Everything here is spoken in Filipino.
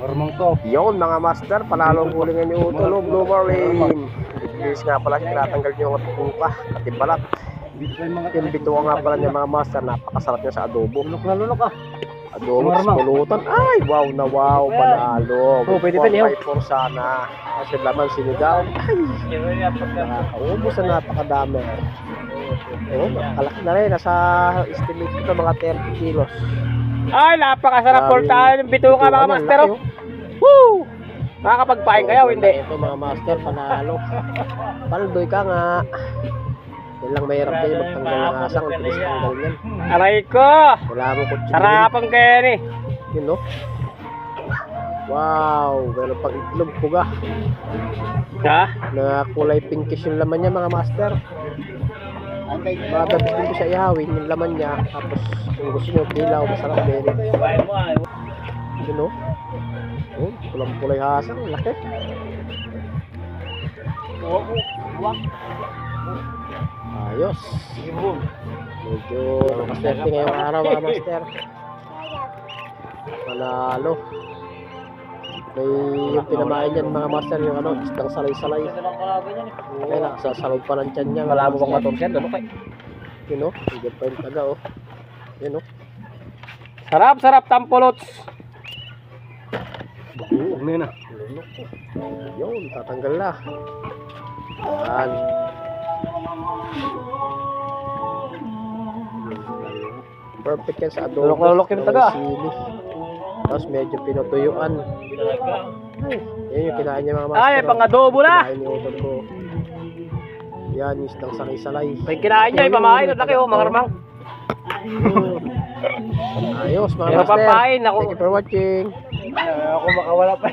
Marmang to. Yun mga master, panalo ang hulingan ni Utol, Blue Marlin. Bilis nga pala siya, tinatanggal niyo ang tuka at balat. Yung bituwa nga pala niya mga master, napakasarap niya sa adobo. Lunok na lunok ah. Adobo sa pulutan. Ay, wow na wow, panalo. Oh, pwede pa niyo. 4x4 sana. Kasi laman sinigaw. Ay, nakakaubos na napakadami. Oh, kalaki na rin. Nasa estimate ko mga 30 kilos. Ay, napakasarap portahan ng bituka mga master. Woo! Makakapagpain kayo, hindi? Ito mga master, panalo. Paldoy ka nga. Yan lang mahirap kayo magtanggal ng asang. Ang tinis tanggal yan. Aray ko! Wala mo kutsi. Sarapang kaya ni. Yun no? Wow! Meron pang itlog, puga. Ha? Na kulay pinkish yung laman niya mga master. Mga gabi din ko siya ihawin yung laman niya. Tapos kung gusto nyo dilaw, masarap din. Yun no? Oh, pulang kulay hasang, laki. Ayos. Medyo nakaswerte ngayong araw mga master. Panalo. May yung pinamain niyan mga master, yung ano, isdang salay-salay. Kaya nakasasalog pa ng tiyan niya. Wala mo bang matursiyan? Ano kayo? Yun o, higit pa yung taga o. Yun o. Sarap, sarap tampulots. Huwag na yun ah. Yun, tatanggal na. Yan. Perfect yan sa adobo. Lulok-lulok yung taga. Sili. Tapos medyo pinutuyuan. Yan yung kinain niya mga master. Ay, pang adobo na. Kinain niya utol ko. Yan, yung isdang salay-salay. May kinain niya, ipamain. Ang laki oh, mga armang. Ayos mga Pero master. papain ako. Thank you for watching. Ako makawala pa.